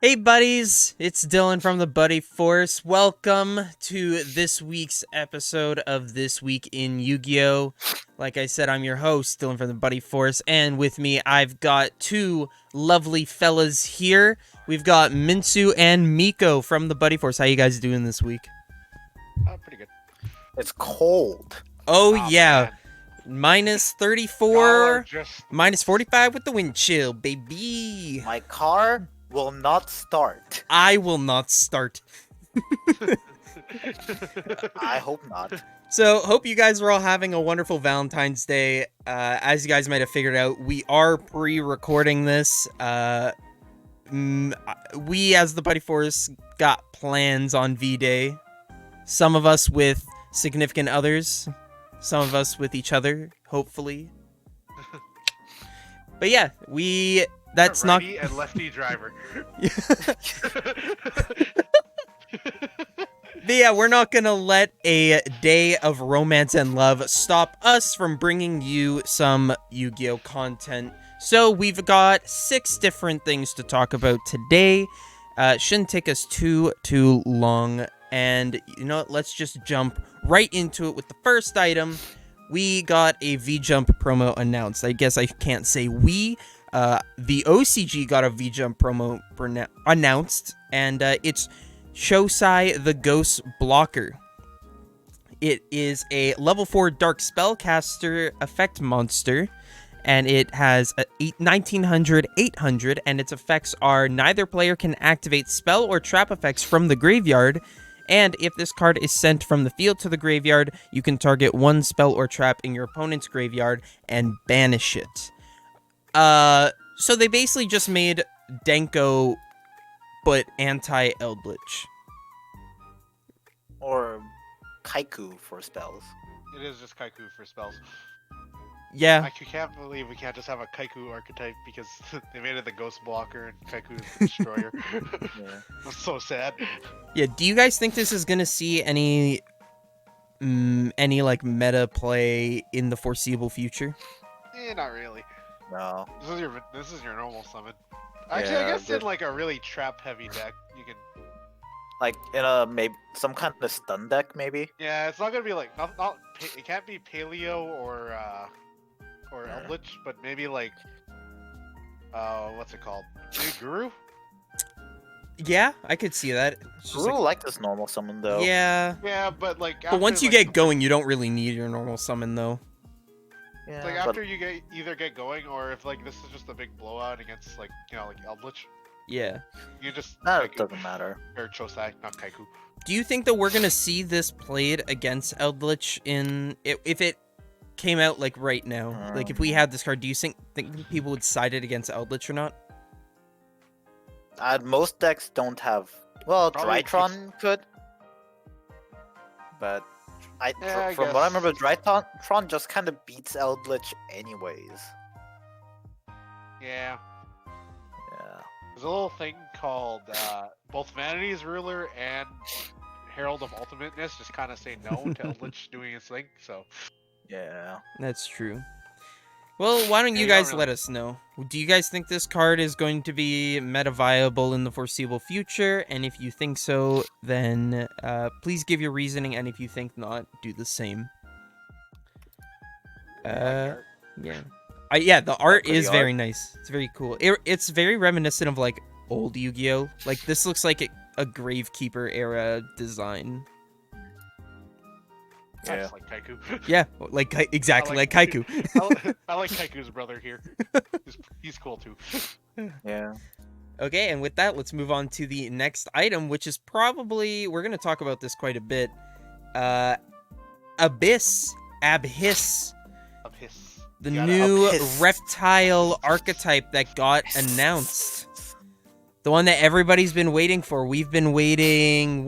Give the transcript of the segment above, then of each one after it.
Hey buddies, it's Dylan from the Buddy Force. Welcome to this week's episode of This Week in Yu-Gi-Oh! Like I said, I'm your host, Dylan from the Buddy Force, and with me I've got two lovely fellas here. We've got Minsu and Miko from the Buddy Force. How you guys doing this week? Pretty good. It's cold. Oh Aw, yeah, man. minus Y'all are 34, just minus 45 with the wind chill, baby. My car will not start. I will not start. I hope not. So, hope you guys are all having a wonderful Valentine's Day. As you guys might have figured out, we are pre-recording this. We, as the Buddy Force, got plans on V-Day. Some of us with significant others. Some of us with each other, hopefully. But yeah, that's not... righty and lefty driver. But yeah, we're not gonna let a day of romance and love stop us from bringing you some Yu-Gi-Oh content. So we've got 6 different things to talk about today. Shouldn't take us too long. And you know what, let's just jump right into it with the first item. We got a V-Jump promo announced. I guess I can't say we. The OCG got a V-Jump promo announced, and it's Shosai the Ghost Blocker. It is a level 4 Dark Spellcaster effect monster, and it has a 1900, 800, and its effects are neither player can activate spell or trap effects from the graveyard, and if this card is sent from the field to the graveyard, you can target one spell or trap in your opponent's graveyard and banish it. So they basically just made Denko, but anti-Eldritch. Or Kaiku for spells. It is just Kaiku for spells. Yeah, I can't believe we can't just have a Kaiku archetype because they made it the Ghost Blocker and Kaiku is the Destroyer. Yeah. I'm so sad. yeah. Do you guys think this is gonna see any like meta play in the foreseeable future? Not really. No. This is your normal summon. Actually, I Yeah, guess in like a really trap heavy deck, you can. Like in a maybe some kind of stun deck, maybe. Yeah, it's not gonna be like it can't be Paleo or Yeah. Eldritch, but maybe like what's it called? Maybe Guru? Yeah, I could see that. It's just Guru like- like this normal summon though. yeah, Yeah, but like but once you get going, you don't really need your normal summon though. Yeah, like but after you either get going or if like this is just a big blowout against like like Eldritch, Yeah. you just that Kaiku, doesn't matter. or Chosai, not Kaiku. Do you think that we're gonna see this played against Eldritch if it came out like right now? Like if we had this card, do you think people would side it against Eldritch or not? Most decks don't have. Well, Probably Drytron could. But Yeah, I from what I guess. remember, Drytron just kind of beats Eldritch anyways. Yeah. Yeah. There's a little thing called both Vanity's Ruler and Herald of Ultimateness just kind of say no to Eldritch doing its thing, so. Yeah. That's true. Well, why don't Yeah, you you don't guys really- let us know? Do you guys think this card is going to be meta viable in the foreseeable future? And if you think so, then please give your reasoning. And if you think not, do the same. Yeah. Yeah, the art pretty is very nice. It's very cool. It's very reminiscent of like old Yu-Gi-Oh. Like this looks like a Gravekeeper era design. I Yeah. just like Kaiku. Yeah, like exactly like like- Kaiku. I like Kaiku's brother here. He's cool too. Yeah. Okay, and with that, let's move on to the next item, which is probably we're gonna talk about this quite a bit. Abyss, Abyss. the You gotta new Abyss. reptile archetype that got announced. The one that everybody's been waiting for. We've been waiting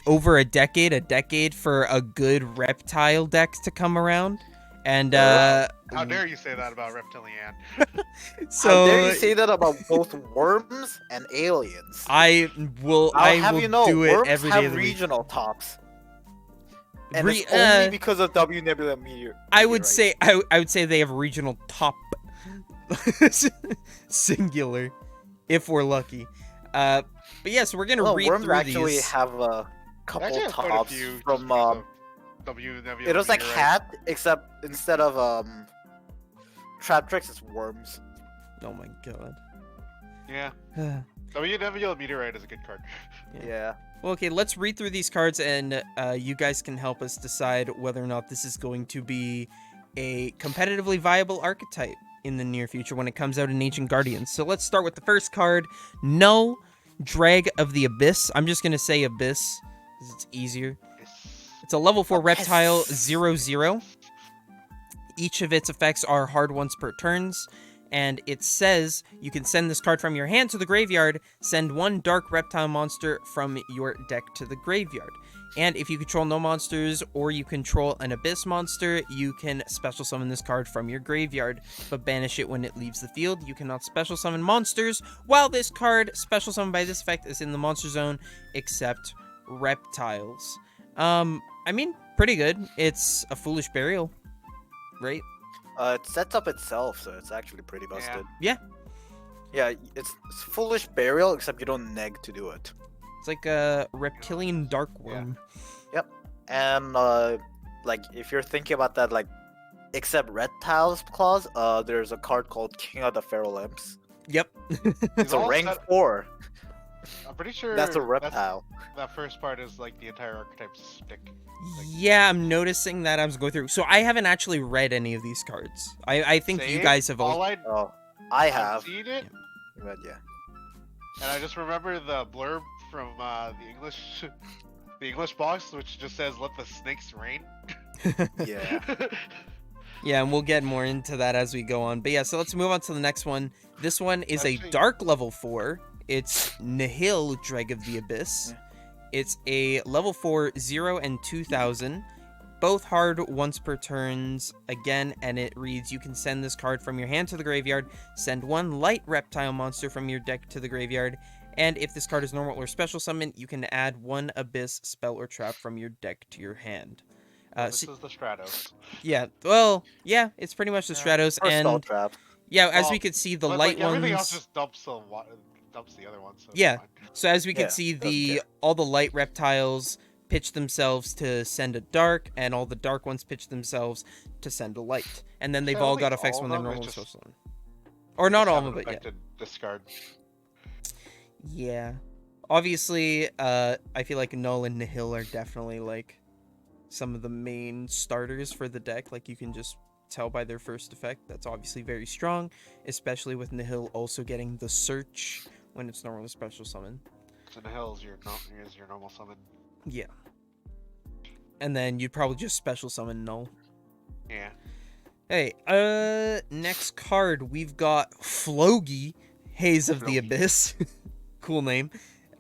over a decade for a good reptile deck to come around. And How dare you say that about Reptilian? so How dare you say that about both worms and aliens? I will I'll have will you know, do it worms every day have of the week. regional tops. And Re- it's only because of W Nebula Meteor. I would meteorites. say I would say they have regional top singular if we're lucky. But yeah, so we're gonna Well, read worms through actually these. have a I couple actually have quite a tops few from just because of WW it was like meteorite. hat, except instead of trap tricks, it's worms. Oh my god. Yeah, well, WW meteorite is a good card. Yeah. okay, let's read through these cards, and you guys can help us decide whether or not this is going to be a competitively viable archetype in the near future when it comes out in Ancient Guardians. So let's start with the first card, Null, Drag of the Abyss. I'm just gonna say Abyss, because it's easier. It's a level 4 reptile, 0/0. Each of its effects are hard once per turns, and it says you can send this card from your hand to the graveyard, send one dark reptile monster from your deck to the graveyard. And if you control no monsters or you control an abyss monster, you can special summon this card from your graveyard, but banish it when it leaves the field. You cannot special summon monsters while this card, special summoned by this effect, is in the monster zone, except reptiles. I mean, pretty good. It's a Foolish Burial, right? It sets up itself, so it's actually pretty busted. Yeah. Yeah, it's Foolish Burial, except you don't neg to do it. It's like a reptilian dark worm. And like if you're thinking about that, like except reptiles clause, there's a card called King of the Feral Imps. Yep. It's a all rank set- 4. I'm pretty sure That's a reptile. That first part is like the entire archetype's stick. Yeah, I'm noticing that as I'm going through. So I haven't actually read any of these cards. I think you Same. guys have all. Oh, I I've have. seen it, But yeah. and I just remember the blurb from the English box, which just says "Let the snakes rain." Yeah. Yeah, and we'll get more into that as we go on. But yeah, so let's move on to the next one. This one is a Actually- dark level 4. It's Nihil, Dreg of the Abyss. It's a level 4, 0 and 2000. Both hard once per turns again, and it reads you can send this card from your hand to the graveyard, send one light reptile monster from your deck to the graveyard, and if this card is normal or special summon, you can add one abyss spell or trap from your deck to your hand. This is the Stratos. Yeah, well, yeah, it's pretty much the Stratos, Or spell and trap. yeah, as Well, we could see, the But light like, everything else ones. just dumps the other one. So it's Yeah. fine. So as we can Yeah, see, doesn't care. all the light reptiles pitch themselves to send a dark, and all the dark ones pitch themselves to send a light, and then they've I don't all think got effects all when of they're them, normal it's just- social. Or not Just all have of them, an but yeah. affected discard. Yeah. Obviously, I feel like Null and Nihil are definitely like some of the main starters for the deck. Like you can just tell by their first effect. That's obviously very strong, especially with Nihil also getting the search when it's normal to special summon. So the hill is your normal summon. Yeah. And then you'd probably just special summon Null. Yeah. Hey, next card we've got Flogi, Haze of the Flogi. Abyss. Cool name.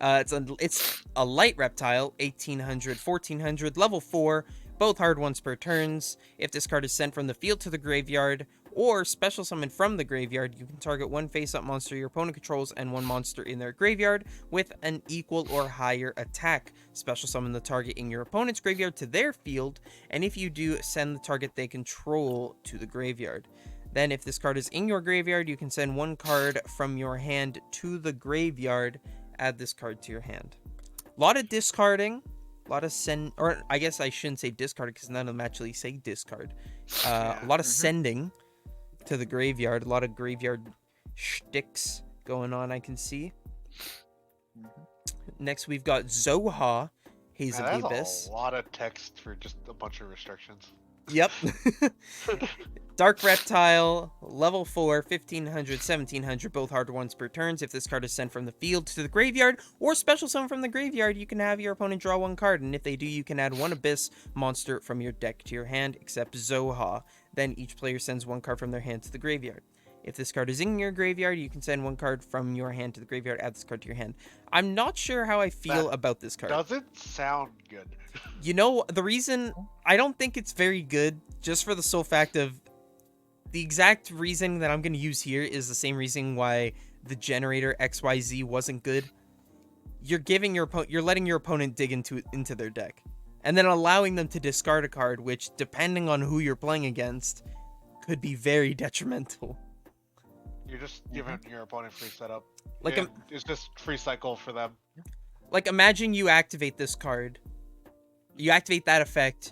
It's a light reptile, 1800, 1400, level 4, both hard once per turns. If this card is sent from the field to the graveyard or special summon from the graveyard, you can target one face-up monster your opponent controls and one monster in their graveyard with an equal or higher attack. Special summon the target in your opponent's graveyard to their field, and if you do, send the target they control to the graveyard. Then if this card is in your graveyard, you can send one card from your hand to the graveyard. Add this card to your hand. A lot of discarding, a lot of or I guess I shouldn't say discard because none of them actually say discard. A lot of sending to the graveyard, a lot of graveyard shticks going on, I can see. Next, we've got Zoha, Haze Man, of the that's Abyss. a lot of text for just a bunch of restrictions. Yep. Dark Reptile, level 4, 1500, 1700, both hard ones per turns. If this card is sent from the field to the graveyard or special summon from the graveyard, you can have your opponent draw one card, and if they do, you can add one Abyss monster from your deck to your hand, except Zoha. Then each player sends one card from their hand to the graveyard. If this card is in your graveyard, you can send one card from your hand to the graveyard, add this card to your hand. I'm not sure how I feel That about this card. Doesn't sound good. You know, the reason I don't think it's very good, just for the sole fact of the exact reason that I'm going to use here is the same reason why the generator XYZ wasn't good. You're giving your you're letting your opponent dig into their deck, and then allowing them to discard a card, which, depending on who you're playing against, could be very detrimental. You're just giving your opponent free setup. Like It's just free cycle for them. like imagine you activate this card. You activate that effect,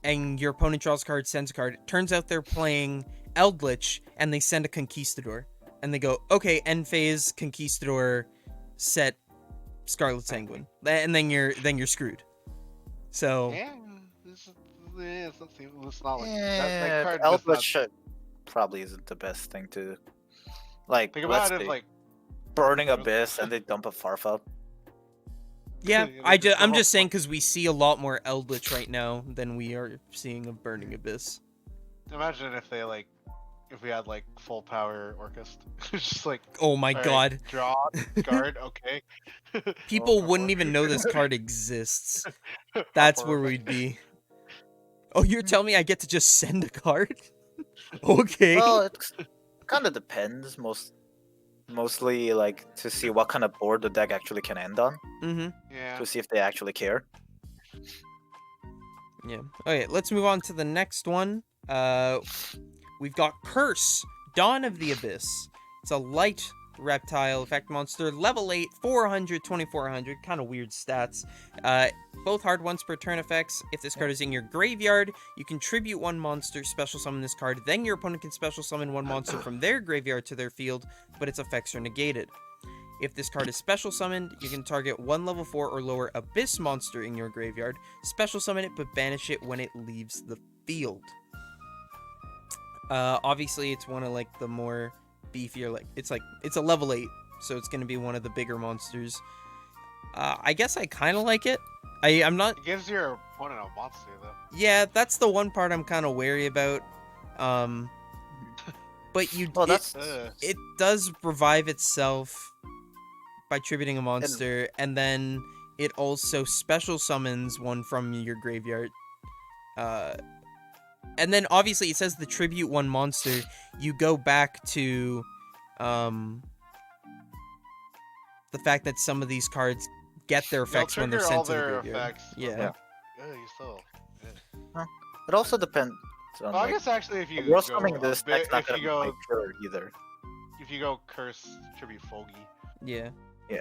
and your opponent draws a card, sends a card. It turns out they're playing Eldritch, and they send a Conquistador. And they go, okay, end phase, Conquistador, set Scarlet Sanguine. And then you're screwed. So... Yeah, it's not like Yeah, that card. Eldritch probably isn't the best thing to like. Think Let's about it see, like Burning Abyss and they dump a Farfa. Yeah, Yeah, I'm just saying because we see a lot more Eldritch right now than we are seeing of Burning Abyss. imagine if they like if we had like full power Orcust. It's just like, Oh my all god. right, draw guard, okay. People Oh, wouldn't even know this card exists. That's where we'd be. Oh, you're telling me I get to just send a card? Okay. Well, it kind of depends. Mostly like to see what kind of board the deck actually can end on. Mm-hmm. Yeah. To see if they actually care. Yeah. Okay, let's move on to the next one. We've got Curse, Dawn of the Abyss. It's a light reptile effect monster, level 8, 400, 2400, kind of weird stats. Both hard once per turn effects. If this card is in your graveyard, you can tribute one monster, special summon this card, then your opponent can special summon one monster from their graveyard to their field, but its effects are negated. If this card is special summoned, you can target one level 4 or lower Abyss monster in your graveyard, special summon it, but banish it when it leaves the field. Obviously, it's one of like the more beefier, like it's a level 8, so it's gonna be one of the bigger monsters. I guess I kind of like it. I'm not. It gives your opponent a monster though. Yeah, that's the one part I'm kind of wary about. But it does revive itself by tributing a monster, and then it also special summons one from your graveyard. And then obviously it says the tribute one monster. You go back to the fact that some of these cards get their effects when they're sent to the graveyard. Yeah. You still. It also depends on. Well, I guess actually, if you you're go summing this deck's not if gonna you be go, quite sure either. if you go curse tribute Foggy. Yeah. Yeah.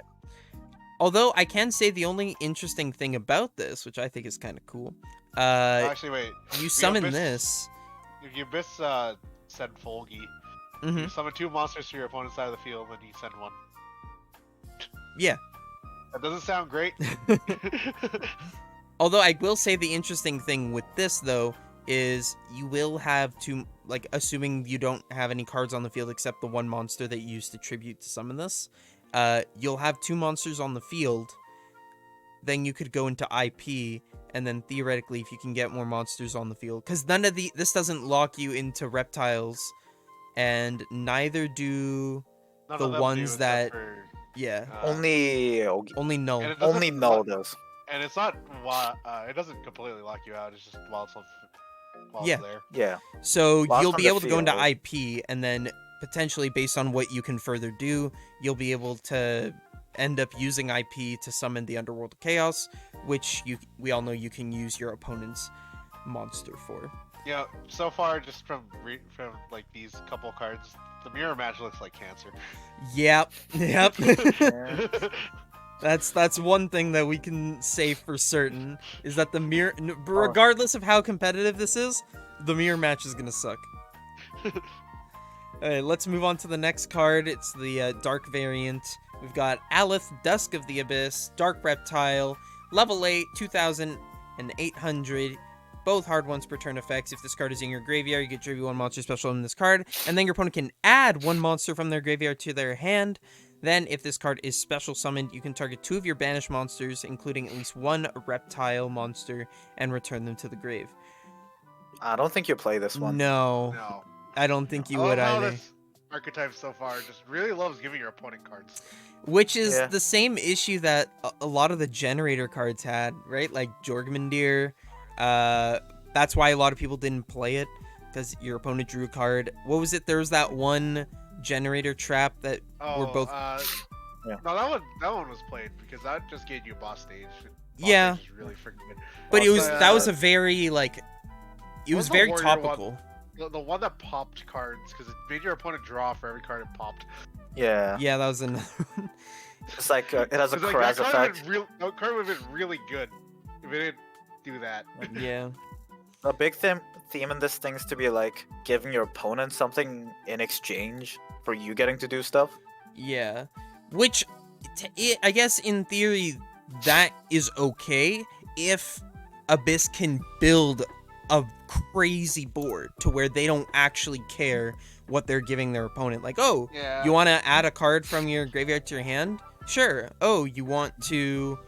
Although I can say the only interesting thing about this, which I think is kind of cool, Actually, wait. you summon Abyss- this. If you Abyss send Folgy, Mm-hmm. you summon 2 monsters to your opponent's side of the field, and you send 1. Yeah. That doesn't sound great. Although I will say the interesting thing with this though is you will have to, like, assuming you don't have any cards on the field except the one monster that you used to tribute to summon this, you'll have 2 monsters on the field. Then you could go into IP, and then theoretically, if you can get more monsters on the field, because this doesn't lock you into reptiles, and neither do None the of them ones do, that except for, yeah Only null. and it doesn't only null lock- does. And it's not it doesn't completely lock you out. It's just while it's Yeah. there. Yeah. So Lost you'll on be the able to go into field. IP, and then potentially based on what you can further do, you'll be able to end up using IP to summon the Underworld of Chaos, which we all know you can use your opponent's monster for. Yeah. So far, just from like these couple cards, the mirror match looks like cancer. Yep. Yeah. That's one thing that we can say for certain is that the mirror, regardless of how competitive this is, the mirror match is gonna suck. Alright, let's move on to the next card. It's the dark variant. We've got Aleth, Dusk of the Abyss, Dark Reptile, level 8, 2,800. Both hard ones per turn effects. If this card is in your graveyard, you get tribute 1 monster special in this card, and then your opponent can add 1 monster from their graveyard to their hand. Then, if this card is special summoned, you can target 2 of your banished monsters, including at least 1 reptile monster, and return them to the grave. I don't think you play this one. No, No. I don't think you I would love how either. this archetype so far just really loves giving your opponent cards. Which is Yeah. the same issue that a lot of the generator cards had, right? Like Jorgmundir. That's why a lot of people didn't play it, because your opponent drew a card. What was it? There was that one generator trap that were both... Yeah. No, that one was played because that just gave you boss stage. Boss Yeah. stage is really freaking good. But Also, that was a very, like... It was the very warrior topical. The one that popped cards, because it made your opponent draw for every card it popped. Yeah. Yeah, that was another one. It's like it has a 'Cause, like, Kraz that card effect. that card would have been really good if it didn't do that. Yeah. A big theme in this thing is to be like giving your opponent something in exchange for you getting to do stuff. Yeah. Which, I guess in theory, that is okay if Abyss can build a crazy board to where they don't actually care what they're giving their opponent. Like, oh, Yeah. you want to add a card from your graveyard to your hand? Sure. Oh, you want to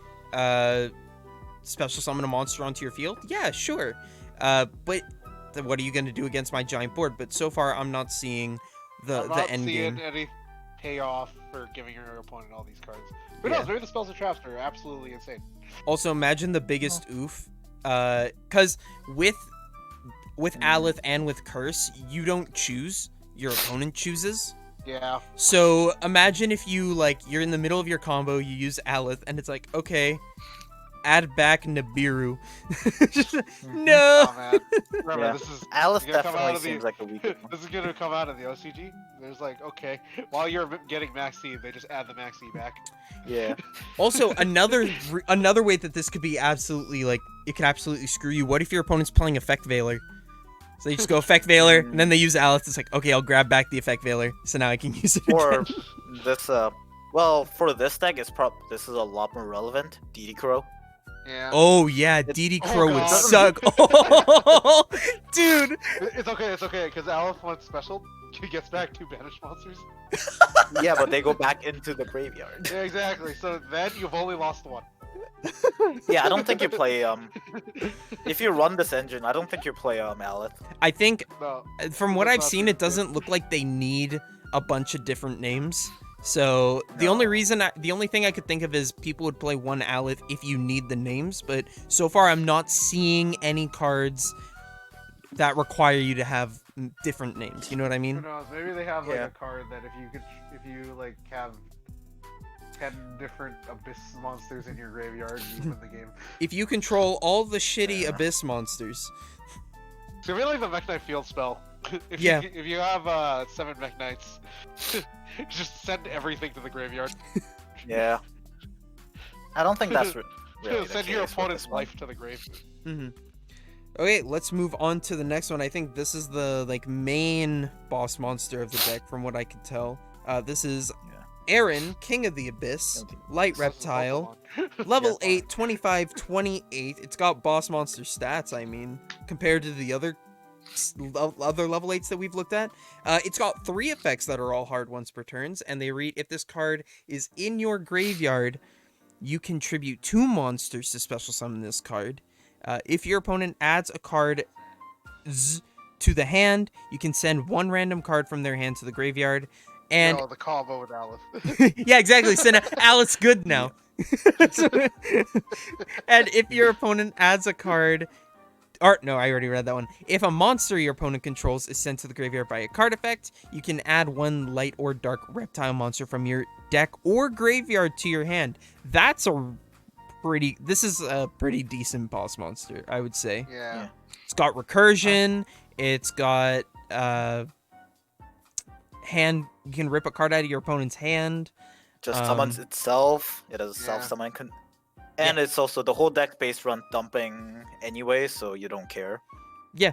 special summon a monster onto your field? Yeah, sure. But what are you going to do against my giant board? But so far, I'm not seeing I'm the not end seeing game. any payoff for giving your opponent all these cards. Who Yeah. knows? Maybe the spells and traps are absolutely insane. Also, imagine the biggest oof. Because with Aleph and with Curse, you don't choose. Your opponent chooses. Yeah. So imagine if you, like, you're in the middle of your combo, you use Aleph, and it's like, okay, add back Nibiru. No! Oh man. Remember, Yeah. this is Aleph gonna come out definitely of the- seems like a weak one. this is gonna come out of the OCG. There's like, okay, while you're getting Maxi, they just add the Maxi back. Yeah. Also, another way that this could be absolutely, like, it could absolutely screw you. What if your opponent's playing Effect Veiler? So they just go Effect Veiler, and then they use Aleph. It's like, okay, I'll grab back the Effect Veiler, so now I can use it Or again. this well, for this deck this is a lot more relevant. DD Crow. Yeah. Oh, yeah, DD Oh, Crow would God. suck. Oh, dude! It's okay, because Aleph wants special. He gets back 2 banished monsters. Yeah, but they go back into the graveyard. Yeah, exactly. So then you've only lost 1. Yeah, I don't think you play if you run this engine, I don't think you play Aleph. I think, No. from what That's I've not seen, true. it doesn't look like they need a bunch of different names. So the only thing I could think of is people would play one Aleph if you need the names, but so far I'm not seeing any cards that require you to have different names. You know what I Who mean? knows? Maybe they have like Yeah. a card that if you like have 10 different Abyss monsters in your graveyard, you win the game. If you control all the shitty Yeah. Abyss monsters. So we like the Mech Knight field spell. If Yeah. if you have 7 Mech Knights, just send everything to the graveyard. Yeah. I don't think that's really the Send your case with opponent's this one. life to the grave. Mm-hmm. Okay, let's move on to the next one. I think this is the main boss monster of the deck, from what I could tell. This is Aaron, King of the Abyss, Light Reptile, level 8, 25, 28. It's got boss monster stats, I mean, compared to the other level 8s that we've looked at. It's got 3 effects that are all hard once per turns, and they read, if this card is in your graveyard, you contribute 2 monsters to special summon this card. If your opponent adds a card to the hand, you can send 1 random card from their hand to the graveyard. And No, the combo with Aleph. yeah, exactly. So now Alice good now. And if your opponent adds a card, or no, I already read that one. If a monster your opponent controls is sent to the graveyard by a card effect, you can add 1 light or dark reptile monster from your deck or graveyard to your hand. This is a pretty decent boss monster, I would say. Yeah. It's got recursion. It's got hand. You can rip a card out of your opponent's hand. Just summons itself. It has a Yeah. self-summon and it's also the whole deck based around dumping anyway, so you don't care. Yeah.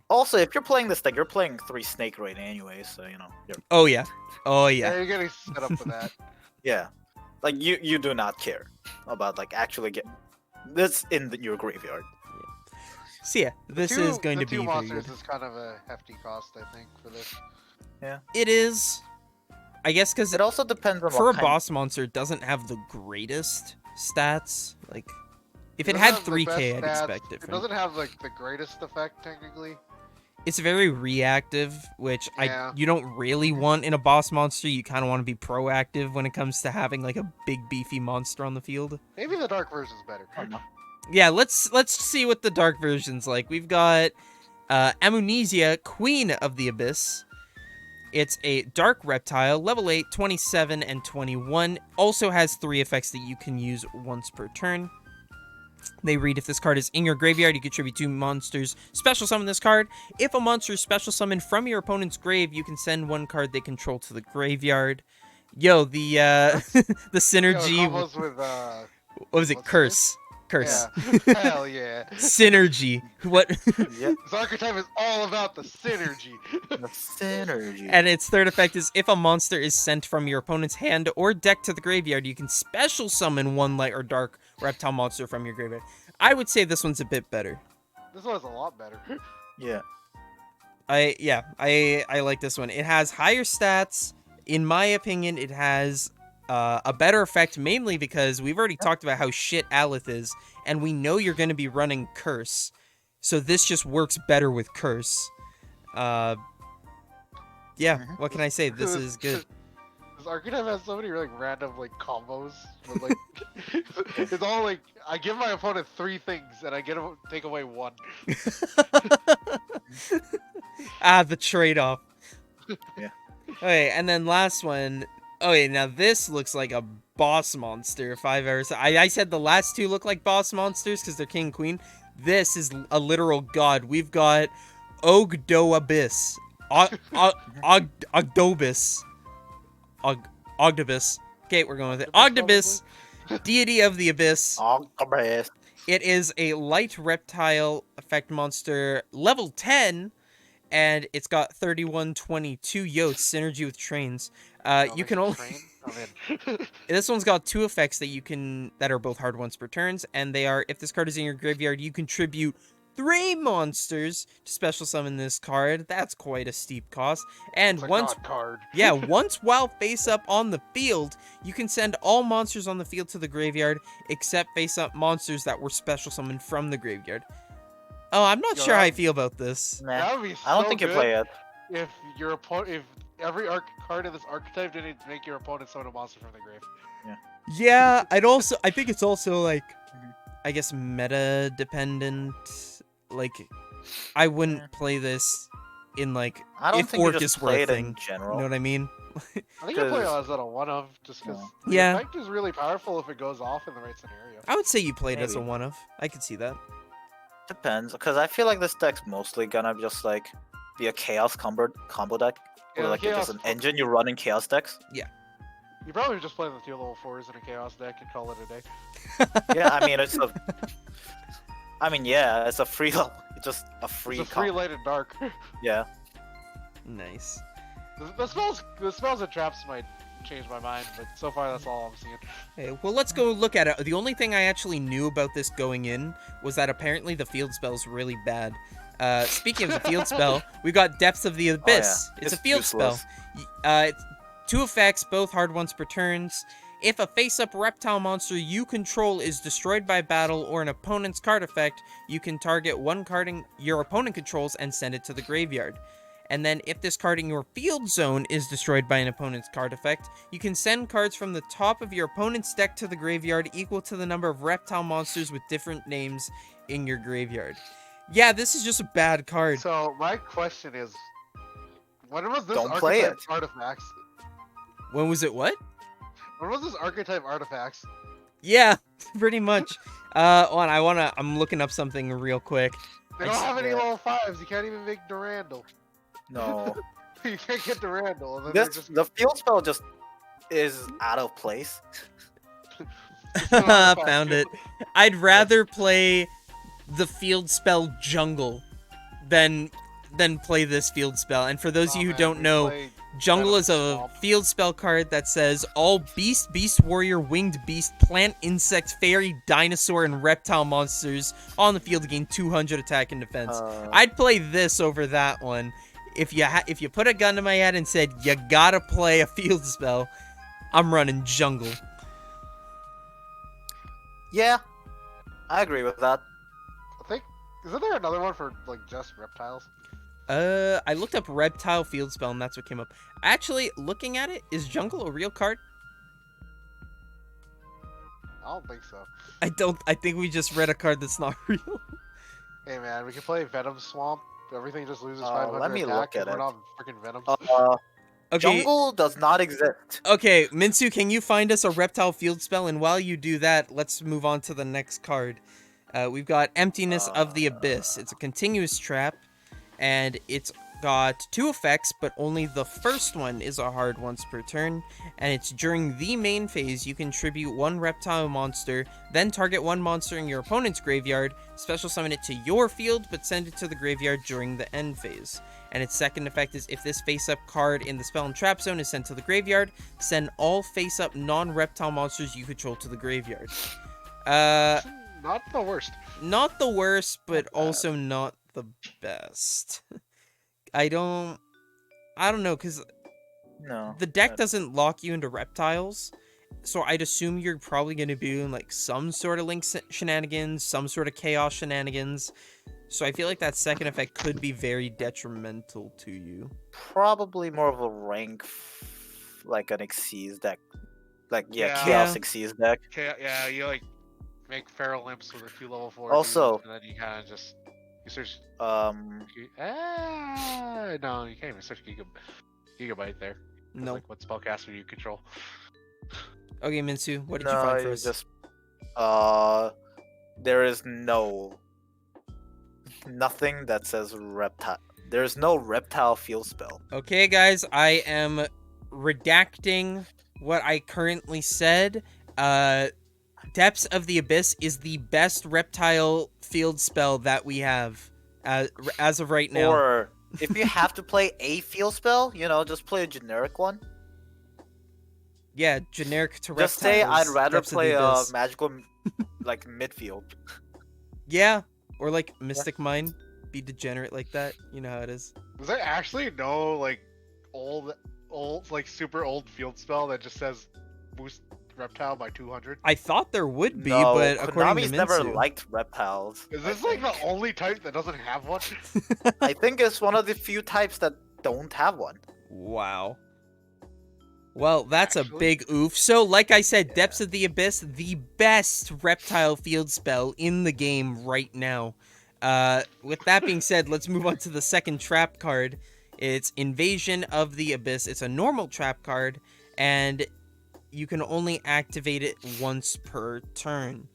Also, if you're playing this deck, you're playing 3 Snake Rain anyway, so you know. Oh yeah. Oh Yeah, yeah. you're getting set up for that. Yeah. Like you do not care about like actually get this in your graveyard. So yeah, this is going to be the 2 very monsters good. is kind of a hefty cost, I think, for this. It is. I guess because It also depends on for a what kind. boss monster, it doesn't have the greatest stats. Like, if it doesn't had have the 3k, best I'd stats. expect It different. doesn't have like the greatest effect technically. It's very reactive, which Yeah. you don't really want in a boss monster. You kind of want to be proactive when it comes to having like a big beefy monster on the field. Maybe the dark version's better. Yeah, let's see what the dark version's like. We've got Amnesia, Queen of the Abyss. It's a dark reptile, level 8, 27, and 21. Also has 3 effects that you can use once per turn. They read, if this card is in your graveyard, you contribute 2 monsters. Special summon this card. If a monster is special summoned from your opponent's grave, you can send 1 card they control to the graveyard. Yo, the the synergy. Yeah, combos with What was it? what's Curse. Curse. Yeah. Hell yeah. Synergy. What? Yep. This archetype is all about the synergy. The synergy. And its third effect is, if a monster is sent from your opponent's hand or deck to the graveyard, you can special summon 1 light or dark reptile monster from your graveyard. I would say this one's a bit better. This one's a lot better. Yeah. I like this one. It has higher stats. In my opinion, it has a better effect, mainly because we've already talked about how shit Alith is, and we know you're going to be running Curse. So this just works better with Curse. Yeah, what can I say? This is good. This archetype has so many like random like combos, but like it's all like I give my opponent 3 things and I get him take away 1. The trade-off. Yeah. Okay, and then last one. Okay, now this looks like a boss monster. If I've ever said, I said the last 2 look like boss monsters because they're king and queen. This is a literal god. We've got Ogdo Abyss, Ogdobus, Ogdobus. Okay, we're going with it. Ogdobus, deity of the abyss. Octobus. It is a light reptile effect monster, level 10, and it's got 3122 yotes, synergy with trains. You can only this one's got 2 effects that are both hard once per turns, and they are, if this card is in your graveyard, you contribute 3 monsters to special summon this card. That's quite a steep cost. And It's a once god card. once while face up on the field, you can send all monsters on the field to the graveyard except face up monsters that were special summoned from the graveyard. Oh, I'm not sure how I feel about this. Nah, That would be I don't so think you good play it. if your opponent, if every card of this archetype didn't make your opponent summon a monster from the grave. Yeah, I think it's also like, I guess, meta dependent. Like, I wouldn't play this in like I don't if think you Orcus just were play a it thing. in general. You know what I mean? I think you play it Because- as a 1-of, just because Yeah. the effect is really powerful if it goes off in the right scenario. I would say you played as a Maybe. 1-of. I could see that. Depends, because I feel like this deck's mostly gonna just like be a chaos combo deck. Yeah, Where like it's just chaos- an engine you run in chaos decks. You probably just play the 2 level 4s in a chaos deck and call it a day. Yeah, I mean it's a. I mean yeah, it's a free. It's just a free. It's a free light and dark. Yeah. Nice. The spells and traps might change my mind, but so far that's all I'm seeing. Okay, well, let's go look at it. The only thing I actually knew about this going in was that apparently the field spell's really bad. Speaking of the field spell, we've got Depths of the Abyss. yeah. It's a It's field useless. spell. It's 2 effects, both hard once per turns. If a face-up reptile monster you control is destroyed by battle or an opponent's card effect, you can target 1 card your opponent controls and send it to the graveyard. And then if this card in your field zone is destroyed by an opponent's card effect, you can send cards from the top of your opponent's deck to the graveyard equal to the number of reptile monsters with different names in your graveyard. Yeah, this is just a bad card. So my question is, when was this Don't play archetype it. artifacts? When was it what? When was this archetype artifacts? Yeah, pretty much. I'm looking up something real quick. They I don't just- have any yeah. level 5s. You can't even make Durandal. No. You can't get Durandal. And then they're This just the field spell just is out of place. Found it. I'd rather play the field spell jungle than play this field spell. And for those of you who don't know, jungle is a Swamp. field spell card that says all beast, warrior, winged beast, plant, insect, fairy, dinosaur, and reptile monsters on the field gain 200 attack and defense. I'd play this over that one. If you put a gun to my head and said you gotta play a field spell, I'm running jungle. Yeah, I agree with that. I think isn't there another one for like just reptiles? I looked up reptile field spell and that's what came up. Actually, looking at it, is jungle a real card? I don't think so. I think we just read a card that's not real. Hey man, we can play Venom Swamp. Everything just loses Let 500 me attack look at and we're it. not freaking Venom. Okay. Jungle does not exist. Okay, Minsu, can you find us a reptile field spell? And while you do that, let's move on to the next card. We've got Emptiness of the Abyss. It's a continuous trap, and it's got 2 effects, but only the first one is a hard once per turn, and it's during the main phase. You contribute 1 reptile monster, then target 1 monster in your opponent's graveyard, special summon it to your field, but send it to the graveyard during the end phase. And its second effect is if this face-up card in the spell and trap zone is sent to the graveyard, send all face-up non-reptile monsters you control to the graveyard. Not the worst. Not the worst, but Not bad. also not the best. I don't know, because No. the deck doesn't lock you into reptiles, so I'd assume you're probably going to be doing like some sort of link shenanigans, some sort of chaos shenanigans. So I feel like that second effect could be very detrimental to you. Probably more of a rank, like an Xyz deck. Like, Yeah. Chaos Yeah. Xyz deck. Okay, yeah, you like make feral imps with a few level 4. Also- and then you kind of just you search. No, Um, you can't even search Gigabyte there. 'Cause, No. Like, what spellcaster do you control? Okay, Minsu, what did you no, find for you us? just there is nothing that says reptile. There's no reptile field spell. Okay, guys, I am redacting what I currently said. Depths of the Abyss is the best reptile field spell that we have as of right now. Or if you have to play a field spell, just play a generic one. Yeah, generic to Just say I'd reptiles, rather Depths of play the a Abyss. magical like midfield. Yeah, or like Mystic Mine, be degenerate like that. You know how it is. Was there actually no like old like super old field spell that just says boost reptile by 200? I thought there would be, No, but according Konami's to never Minsu, liked reptiles. Is I this like the think. only type that doesn't have one? I think it's one of the few types that don't have one. wow. Well, that's a Actually? big oof. So, like I said, Depths of the Abyss, the best reptile field spell in the game right now. With that being said, let's move on to the second trap card. It's Invasion of the Abyss. It's a normal trap card, and you can only activate it once per turn.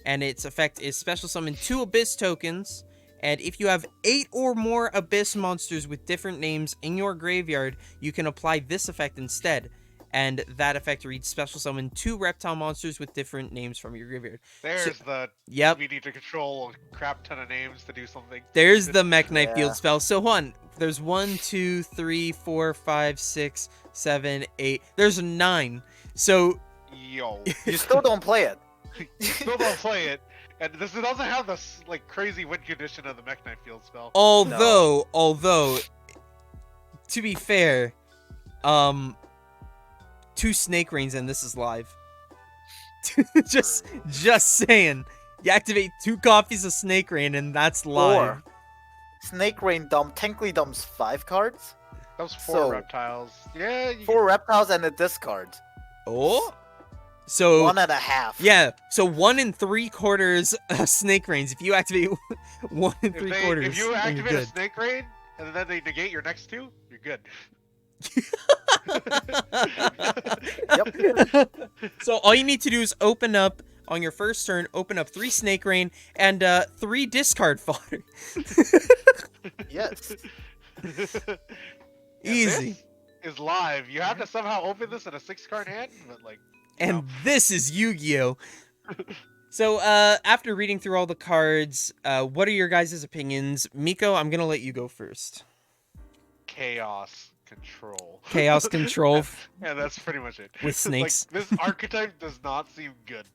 And its effect is special summon 2 Abyss tokens, and if you have 8 or more Abyss monsters with different names in your graveyard, you can apply this effect instead. And that effect reads special summon 2 reptile monsters with different names from your graveyard. There's the Yep, we need to control a crap ton of names to do something. there's the Mech Knight Yeah. field spell. So, there's 1, 2, 3, 4, 5, 6, 7, 8. There's 9. So, Yo, You still don't play it. still don't play it, and this doesn't have this like crazy win condition of the Mech Knight field spell. although, to be fair, 2 Snake Rains and this is live. just saying. You activate 2 copies of Snake Rain and that's live. Or Snake Rain technically dumps 5 cards, That was 4 So- reptiles. Yeah, 4 reptiles, and a discard. Oh? So, 1.5. yeah, so 1 3/4 Snake Rains. If you activate 1 If 3/4, if you then you're activate a good. Snake Rain and then they negate your next 2, you're good. So all you need to do is open up on your first turn, open up 3 Snake Rain and 3 discard fodder. Yes. And Easy. This is live. You have to somehow open this in a 6-card hand, but like. you And know. this is Yu-Gi-Oh! So, after reading through all the cards, what are your guys' opinions? Miko, I'm gonna let you go first. Chaos control. Chaos control Yeah, that's pretty much it. with snakes. Like, this archetype does not seem good.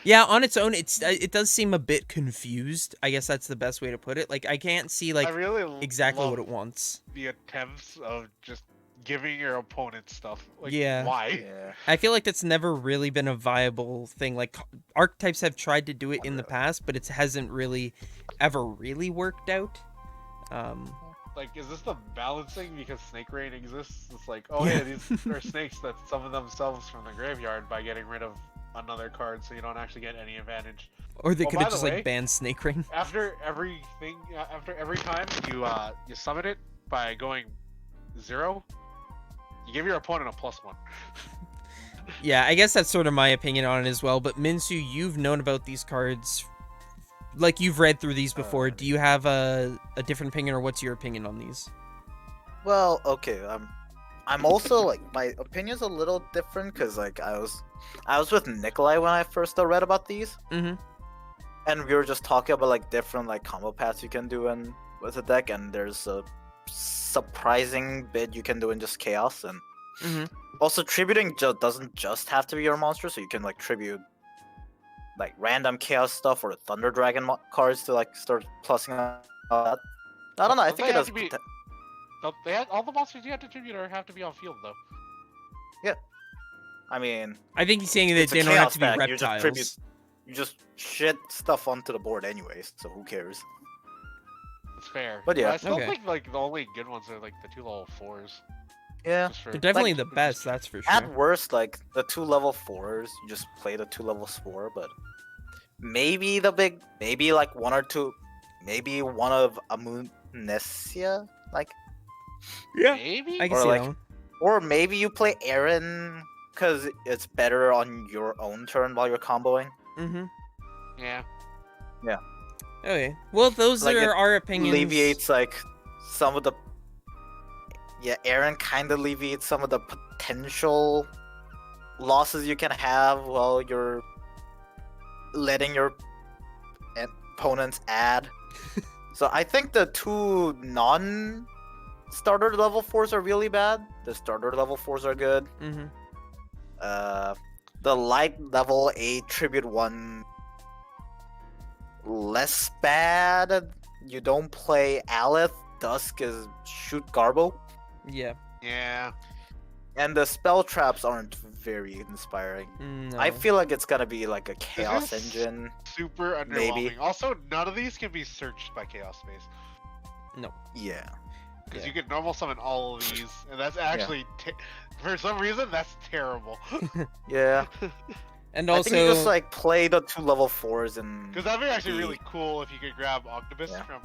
Yeah, on its own, it does seem a bit confused. I guess that's the best way to put it. Like, I can't see, I like, really exactly love what it wants. the attempts of just giving your opponent stuff. Like, Yeah. why? Yeah. I feel like that's never really been a viable thing. Like, archetypes have tried to do it in the past, but it hasn't really ever really worked out. Like, is this the balancing because Snake Rain exists? It's like, oh Yeah. hey, these are snakes that summon themselves from the graveyard by getting rid of another card, so you don't actually get any advantage. Or they Oh, could by have the just, way- like, banned Snake Rain. After every time you summon it by going 0, you give your opponent a +1. Yeah, I guess that's sort of my opinion on it as well. But Minsu, you've known about these cards, like you've read through these before. Do you have a different opinion, or what's your opinion on these? Well, okay. I'm also like my opinion's a little different because like I was with Nikolai when I first read about these, Mm-hmm. and we were just talking about like different like combo paths you can do in with a deck, and there's a surprising bit you can do in just chaos, and Mm-hmm. also tributing doesn't just have to be your monster, so you can like tribute like random chaos stuff or Thunder Dragon cards to like start plussing out that. I don't know. I Don't think they it have does. to be? Don't they have, all the monsters you have to tribute or have to be on field though? I mean, I think he's saying that it's a they don't have chaos to be deck. You just reptiles. tribute. You just shit stuff onto the board anyways, so who cares? It's fair. But yeah. I still Okay. think like the only good ones are like the 2 level 4s. Yeah. Just for, They're definitely Like, the best, that's for At sure. worst, like the 2 level 4s, you just play the 2 levels 4, but maybe maybe like one or two, maybe one of Amunesia, like, Yeah, maybe. I can Or see like- that one. or maybe you play Aaron because it's better on your own turn while you're comboing. Mm-hmm. Yeah. Okay. Well, those Like, are it our opinions. Alleviates like some of the. Yeah, Aaron kind of alleviates some of the potential losses you can have while you're letting your opponents add. So I think the 2 non-starter level 4s are really bad. The starter level 4s are good. Mm-hmm. The light level 8 tribute 1 less bad. You don't play Aleth. Dusk is shoot Garbo. Yeah. Yeah. And the spell traps aren't very inspiring. No. I feel like it's gonna be like a chaos This- engine. Super underwhelming. Maybe. Also, none of these can be searched by Chaos Space. Yeah. Because Yeah. you can normal summon all of these, and that's actually, for some reason, that's terrible. Yeah. And I also, think you just like play the 2 level 4s and Because that'd be actually the- really cool if you could grab Octopus Yeah. from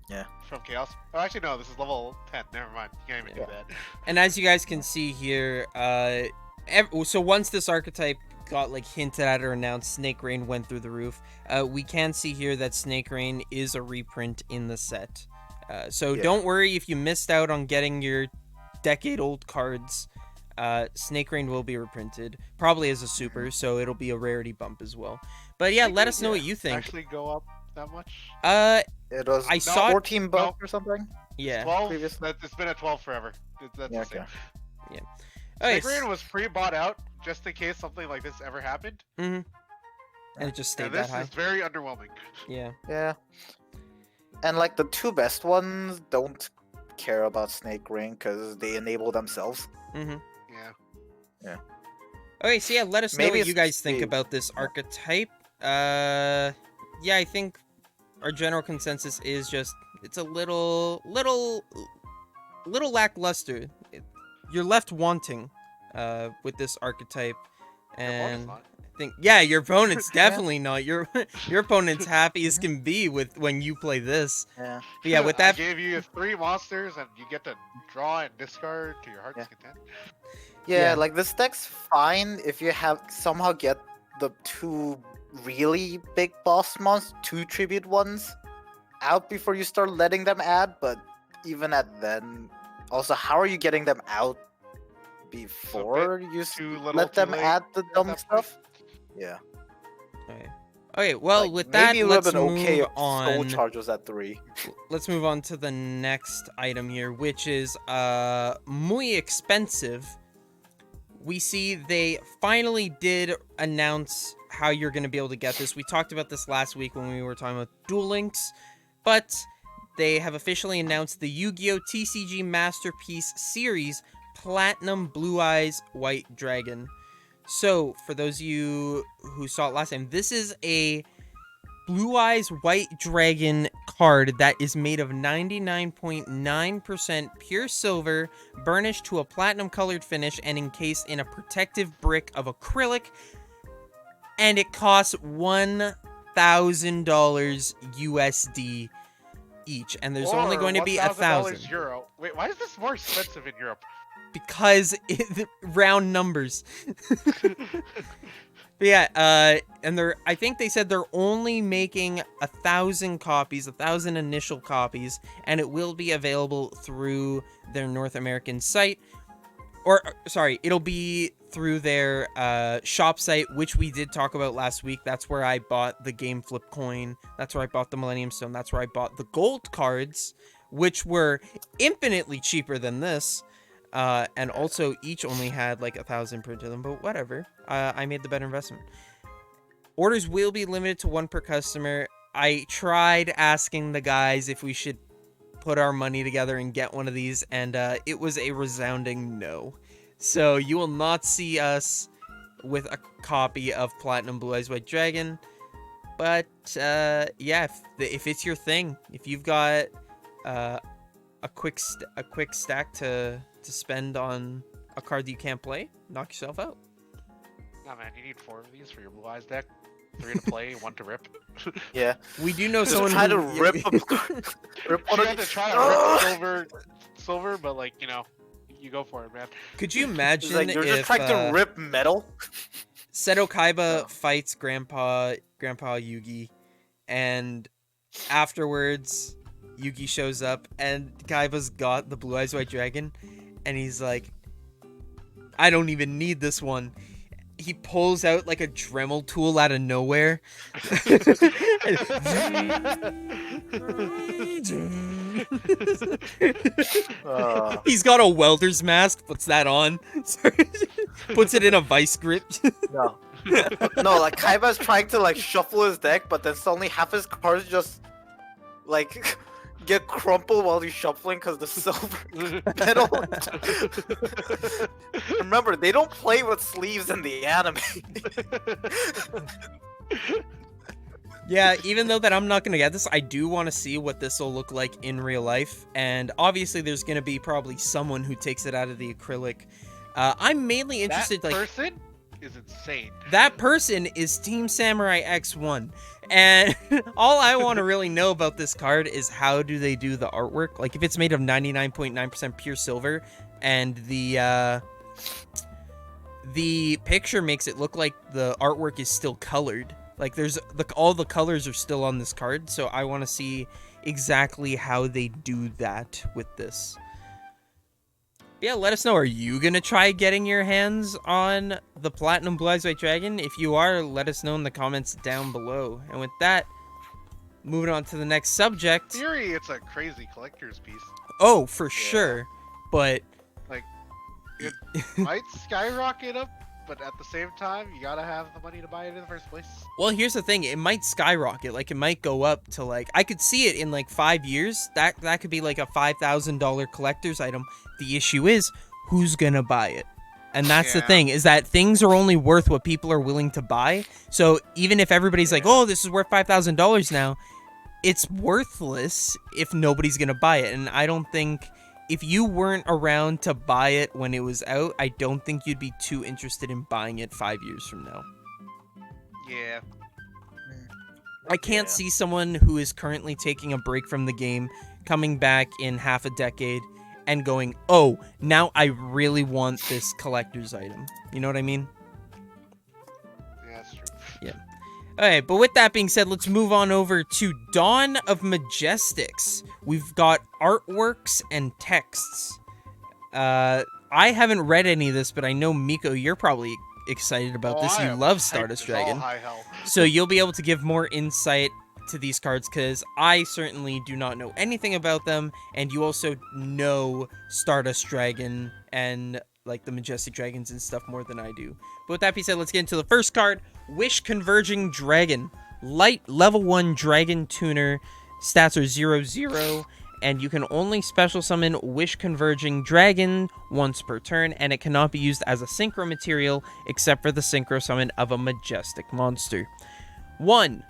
Yeah. from Chaos. Oh, actually no, this is level 10. Never mind. You can't even do that. and as you guys can see here, so once this archetype got like hinted at or announced, Snake Rain went through the roof. We can see here that Snake Rain is a reprint in the set. So Yeah. don't worry if you missed out on getting your decade-old cards. Snake Rain will be reprinted, probably as a super, so it'll be a rarity bump as well. But yeah, let us know what you think. Actually go up that much? it was I saw it- 14 bucks or something. Yeah. 12? previous- It's been at 12 forever. That's Yeah, the same. okay. Okay. Snake Rain was pre-bought out just in case something like this ever happened. And it just stayed And that this high. is very underwhelming. Yeah. Yeah. And like the 2 best ones don't care about Snake Ring because they enable themselves. Mm-hmm. Yeah. Okay, so yeah, let us know Maybe what you it's guys think the- about this archetype. Yeah, I think our general consensus is just it's a little lackluster. You're left wanting with this archetype, Your opponent's and not. I think your opponent's Yeah. definitely not. Your opponent's happy as can be with when you play this. Yeah. But yeah, with I that, gave you 3 monsters and you get to draw and discard to your heart's Yeah. content. Yeah, Yeah. like this deck's fine if you have somehow get the 2 really big boss monsters, 2 tribute ones, out before you start letting them add. But even at then, also how are you getting them out before you Too little, let too them late add the at dumb that point. stuff? Yeah. okay. Well, Like, with that, maybe it would let's have been okay move if Soul on. Charge was at 3. Let's move on to the next item here, which is muy expensive. We see they finally did announce how you're going to be able to get this. We talked about this last week when we were talking about Duel Links, but they have officially announced the Yu-Gi-Oh! TCG Masterpiece Series Platinum Blue Eyes White Dragon. So, for those of you who saw it last time, this is a Blue Eyes White Dragon card that is made of 99.9% pure silver, burnished to a platinum colored finish, and encased in a protective brick of acrylic. And it costs $1,000 USD each. And there's only Or going to be $1,000 1,000. Euro. Wait, why is this more expensive in Europe? because round numbers. But yeah, and I think they said they're only making 1,000 copies, 1,000 initial copies, and it will be available through their North American site. Or, sorry, it'll be through their shop site, which we did talk about last week. That's where I bought the Game Flip coin. That's where I bought the Millennium Stone. That's where I bought the gold cards, which were infinitely cheaper than this. And also each only had like 1,000 printed them, but whatever. I made the better investment. Orders will be limited to 1 per customer. I tried asking the guys if we should put our money together and get one of these, and it was a resounding no. So you will not see us with a copy of Platinum Blue Eyes White Dragon. But yeah, if it's your thing, if you've got a quick stack to spend on a card that you can't play, knock yourself out. Nah, man, you need 4 of these for your Blue Eyes deck. 3 to play, 1 to rip. Yeah. We do know Just someone try who... to rip a rip You one had of to try to rip silver, but like, you know, you go for it, man. Could you imagine like you're just if trying to rip metal? Seto Kaiba fights Grandpa Yugi, and afterwards Yugi shows up and Kaiba's got the Blue Eyes White Dragon, and he's like, I don't even need this one. He pulls out like a Dremel tool out of nowhere. He's got a welder's mask, puts that on, puts it in a vice grip. No. No, like Kaiba's trying to like shuffle his deck, but then suddenly half his cards just like get crumpled while he's shuffling because the silver metal. Remember, they don't play with sleeves in the anime. Yeah, even though that I'm not going to get this, I do want to see what this will look like in real life. And obviously there's going to be probably someone who takes it out of the acrylic. I'm mainly interested, that like... person is insane. That person is Team Samurai X1. And all I want to really know about this card is how do they do the artwork. Like, if it's made of 99.9% pure silver, and the picture makes it look like the artwork is still colored. Like, all the colors are still on this card, so I want to see exactly how they do that with this. Yeah, let us know. Are you going to try getting your hands on the Platinum Blue Eyes White Dragon? If you are, let us know in the comments down below. And with that, moving on to the next subject. In theory, it's a crazy collector's piece. Oh, for sure. But... like, it might skyrocket up, but at the same time, you gotta have the money to buy it in the first place. Well, here's the thing. It might skyrocket. Like, it might go up to, like... I could see it in, like, 5 years. That could be, like, a $5,000 collector's item. The issue is, who's gonna buy it? And that's the thing, is that things are only worth what people are willing to buy. So even if everybody's like, oh, this is worth $5,000 now, it's worthless if nobody's gonna buy it. And I don't think... if you weren't around to buy it when it was out, I don't think you'd be too interested in buying it 5 years from now. Yeah. I can't see someone who is currently taking a break from the game, coming back in half a decade, and going, oh, now I really want this collector's item. You know what I mean? Yeah, that's true. Yeah. Alright, but with that being said, let's move on over to Dawn of Majestics. We've got artworks and texts. I haven't read any of this, but I know, Miko, you're probably excited about this. You love Stardust Dragon. High hell. So you'll be able to give more insight to these cards, because I certainly do not know anything about them, and you also know Stardust Dragon and like the Majestic Dragons and stuff more than I do. But with that being said, let's get into the first card. Wish Converging Dragon. Light level 1 Dragon Tuner. Stats are 0/0, and you can only special summon Wish Converging Dragon once per turn, and it cannot be used as a synchro material except for the synchro summon of a Majestic monster. 1.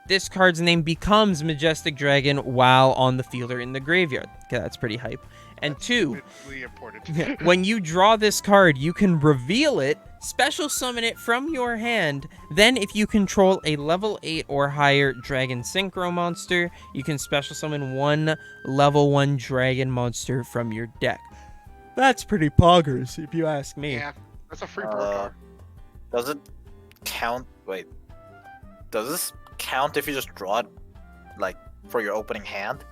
This card's name becomes Majestic Dragon while on the field or in the graveyard. Okay, that's pretty hype. And 2, really important. when you draw this card, you can reveal it, special summon it from your hand. Then, if you control a level 8 or higher Dragon Synchro monster, you can special summon one level 1 Dragon monster from your deck. That's pretty poggers, if you ask me. Yeah, that's a free board card. Does it count? Wait. Does this count if you just draw it, like, for your opening hand?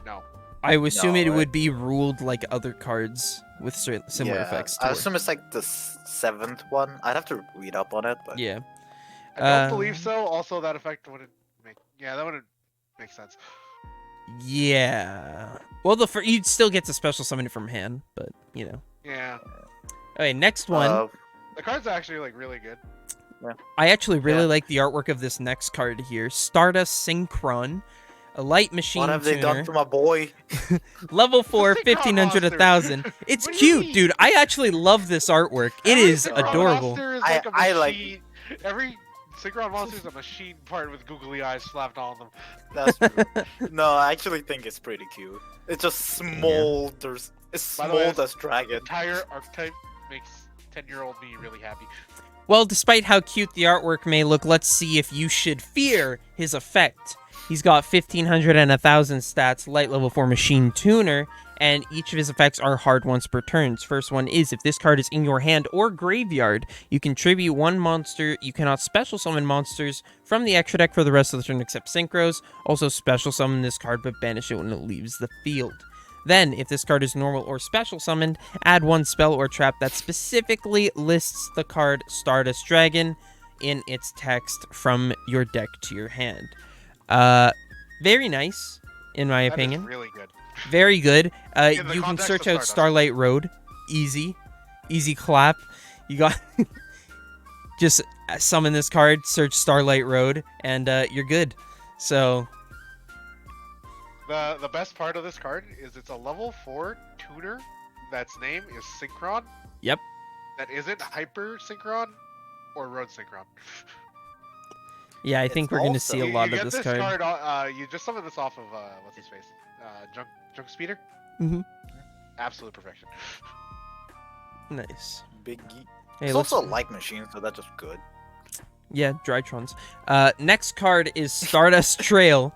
No. I would assume No, it right? would be ruled like other cards with similar effects. I assume it's like the seventh one. I'd have to read up on it, but Yeah. I don't believe so. Also, that effect wouldn't make. Yeah, that wouldn't make sense. Yeah. Well, you'd still get to special summon it from hand, but you know. Yeah. Okay, next one. The card's actually like really good. I actually really like the artwork of this next card here. Stardust Synchron, a light machine what have they tuner. done to my boy? Level 4, Synchron 1500, monster. 1000. It's What do you cute, mean? dude. I actually love this artwork. It Every is Synchron adorable. Monster is I- like a I like- machine. Every Synchron monster is a machine part with googly eyes slapped on them. That's true. No, I actually think it's pretty cute. It just smolders. It By the way, smolders The dragon. entire archetype makes 10-year-old me really happy. Well, despite how cute the artwork may look, let's see if you should fear his effect. He's got 1500 and 1000 stats, light level 4 machine tuner, and each of his effects are hard once per turn. First one is, if this card is in your hand or graveyard, you can tribute one monster. You cannot special summon monsters from the extra deck for the rest of the turn except synchros. Also special summon this card but banish it when it leaves the field. Then, if this card is normal or special summoned, add one spell or trap that specifically lists the card Stardust Dragon in its text from your deck to your hand. Very nice, in my That is opinion. really good. Very good. In the You can context search of out Stardust. Starlight Road. Easy clap. You got just summon this card, search Starlight Road, and you're good. So The best part of this card is it's a level 4 tuner that's name is Synchron. Yep. That isn't Hyper Synchron or Road Synchron. yeah, I think It's we're gonna also- see a You lot get of this card. you just summon this off of what's his face, Junk Speeder. Mhm. Absolute perfection. Nice. Big. Hey, It's let's- also a light machine, so that's just good. Yeah, Drytrons. Next card is Stardust Trail.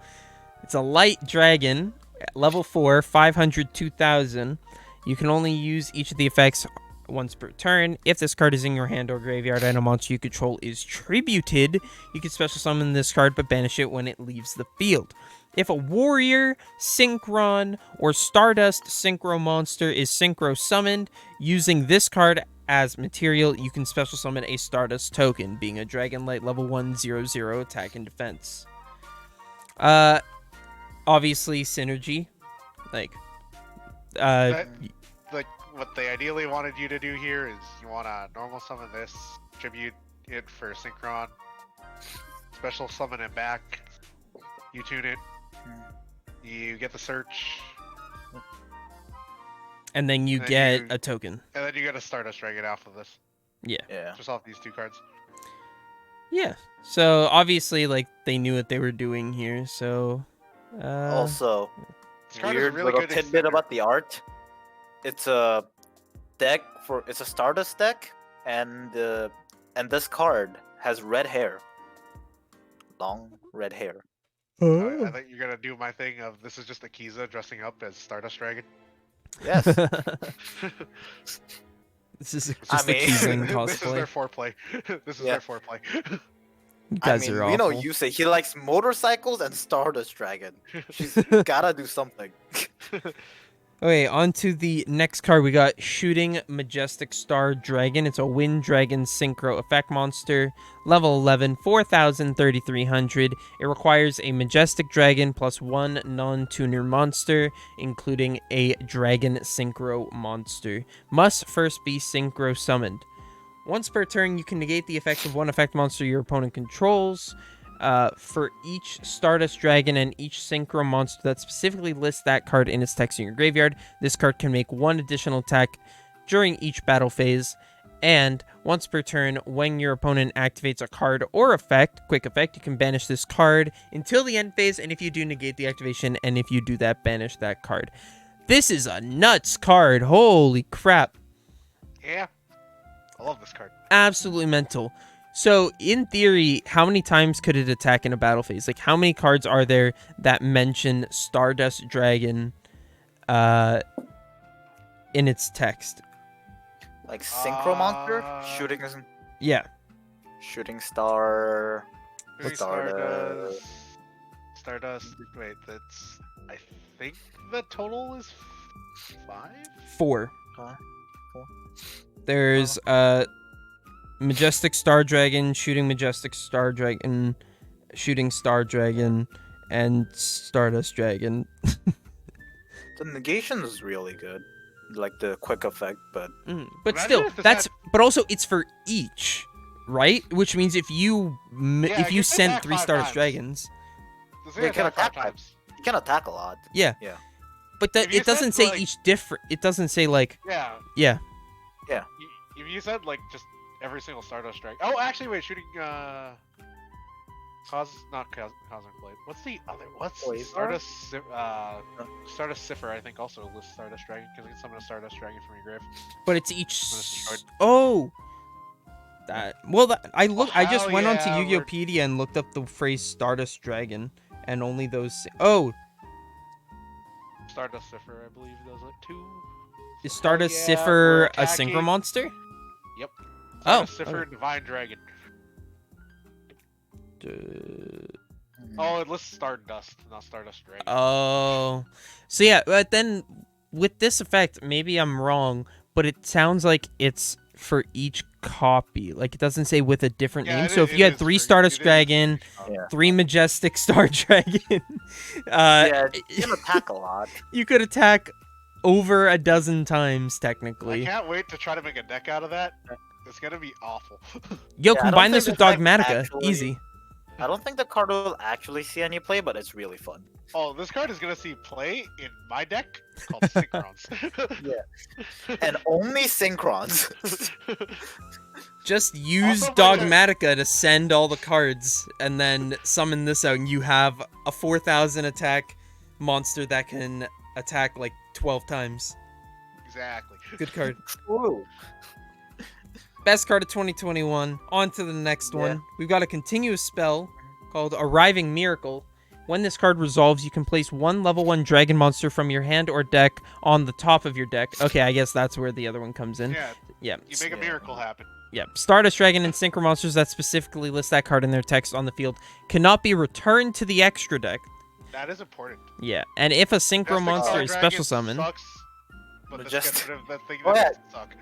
It's a light dragon, level 4, 500, 2000. You can only use each of the effects once per turn. If this card is in your hand or graveyard and a monster you control is tributed, you can special summon this card but banish it when it leaves the field. If a warrior, synchron, or Stardust synchro monster is synchro summoned, using this card as material, you can special summon a Stardust token, being a Dragon Light level 1/0/0 attack and defense. Obviously synergy, like, Like what they ideally wanted you to do here is you want to normal summon this, tribute it for Synchron, special summon it back, you tune it, you get the search, and then you then get you- a token. and then you get a Stardust Dragon off of this. Yeah. Just off these two cards. Yeah. So obviously, like, they knew what they were doing here. So, Also, This card is a weird really little good tidbit extender. about the art. It's a deck it's a Stardust deck, and this card has red hair, long red hair. I think you're gonna do my thing of this is just Akiza dressing up as Stardust Dragon. Yes. This is just I a mean, Keelan This is their cosplay. foreplay. This is Yeah. their foreplay. You guys are we know awful. you say he likes motorcycles and Stardust Dragon. She's gotta do something. Okay, on to the next card. We got Shooting Majestic Star Dragon. It's a Wind Dragon Synchro effect monster. Level 11, 4,000, 3,300. It requires a Majestic Dragon plus one non-tuner monster, including a Dragon Synchro monster. Must first be Synchro summoned. Once per turn, you can negate the effects of one effect monster your opponent controls. For each Stardust Dragon and each Synchro monster that specifically lists that card in its text in your graveyard, this card can make one additional attack during each battle phase. And once per turn, when your opponent activates a card or effect, quick effect, you can banish this card until the end phase, and if you do, negate the activation, and if you do that, banish that card. This is a nuts card. Holy crap. Yeah. I love this card. Absolutely mental. So, in theory, how many times could it attack in a battle phase? Like, how many cards are there that mention Stardust Dragon in its text. Like Synchro Monster? Yeah. Shooting Star... Shooting Stardust. Wait, that's... I think the total is 5? 4. Huh? There's Majestic Star Dragon, Shooting Majestic Star Dragon, Shooting Star Dragon, and Stardust Dragon. The negation is really good. Like the quick effect, but... But Imagine still, if this that's... But also, it's for each, right? Which means if you Yeah, if you you can send attack 3 5 Stardust times. Dragons... This They thing can attack 5 attack times. You can attack a lot. Yeah. Yeah. But If you it doesn't said, say like- each different... It doesn't say, like... Yeah. Yeah. If you said, like, just every single Stardust Dragon... Oh, actually, wait, shooting, not Cosmic Blade. What's the other? What's Blade Stardust? Stardust Cipher, I think, also lists Stardust Dragon because you can summon a Stardust Dragon from your grave. But it's each... When it's destroyed. Oh! I just hell went onto yeah, Yugiopedia and looked up the phrase Stardust Dragon, and only those... Oh! Stardust Cipher, I believe, does it too. Is Stardust yeah, Cipher we're a Synchro attacking- Monster? Yep. Oh, Stardust Cipher, Divine Dragon. Oh, it lists Stardust, not Stardust Dragon. Oh. So yeah, but then with this effect, maybe I'm wrong, but it sounds like it's for each copy. Like it doesn't say with a different Yeah, name. it So is- if you had it 3 is for- Stardust it is Dragon, for- Yeah. 3 Majestic Star Dragon, Yeah, you can attack a lot. you could attack over a dozen times I technically. can't wait to try to make a deck out of that. It's gonna be awful. Yo, Yeah, I don't combine this think with the deck Dogmatica. actually- Easy. I don't think the card will actually see any play, but it's really fun. Oh, this card is gonna see play in my deck called Synchrons. And only Synchrons. Just use Also, by the- Dogmatica to send all the cards, and then summon this out, and you have a 4,000 attack monster that can attack like 12 times. Exactly. Good card. True. Best card of 2021. On to the next Yeah. one. We've got a continuous spell called Arriving Miracle. When this card resolves, you can place 1 level 1 dragon monster from your hand or deck on the top of your deck. Okay, I guess that's where the other one comes in. Yeah, Yeah. you make a miracle happen. Yeah, Stardust Dragon and Synchro Monsters that specifically list that card in their text on the field cannot be returned to the extra deck. That is important. Yeah, and if a Synchro Majestic Monster Star is Dragon special summon, Sucks, but Majestic- this gets rid of that thing Oh, that yeah. doesn't suck.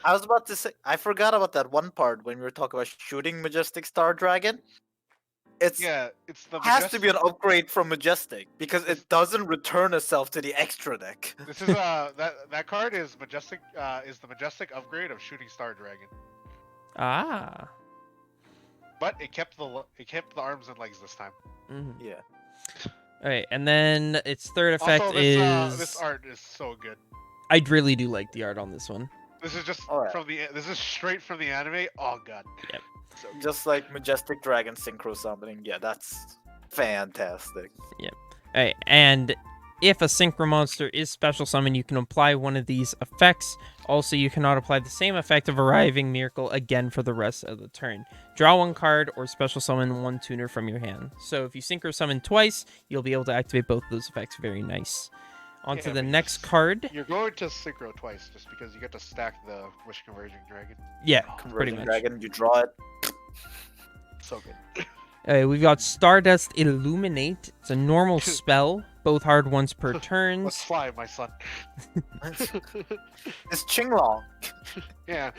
I was about to say, I forgot about that one part when we were talking about shooting Majestic Star Dragon. It's Yeah, it's the has to be an Majestic- upgrade from Majestic because it doesn't return itself to the extra deck. This is that card is Majestic is the Majestic upgrade of Shooting Star Dragon. ah, But it kept the arms and legs this time. Yeah. all right, and then its third effect Also, is this art is so good. I really do like the art on this one. This is just Alright. this is straight from the anime. Oh god. Yep. So good. Just like Majestic Dragon Synchro Summoning. Yeah, that's fantastic. All right, and if a Synchro Monster is special summon, you can apply one of these effects. Also, you cannot apply the same effect of Arriving Miracle again for the rest of the turn. Draw 1 card or special summon 1 tuner from your hand. So if you Synchro Summon twice, you'll be able to activate both of those effects. Very nice. On to Yeah, the but next you- card. You're going to synchro twice just because you get to stack the Wish Converging Dragon. Yeah, Oh, pretty Converting much. Dragon, you draw it. So good. We've got Stardust Illuminate. It's a normal spell, both hard once per Let's turn. fly, my son. It's Qinglong. Yeah.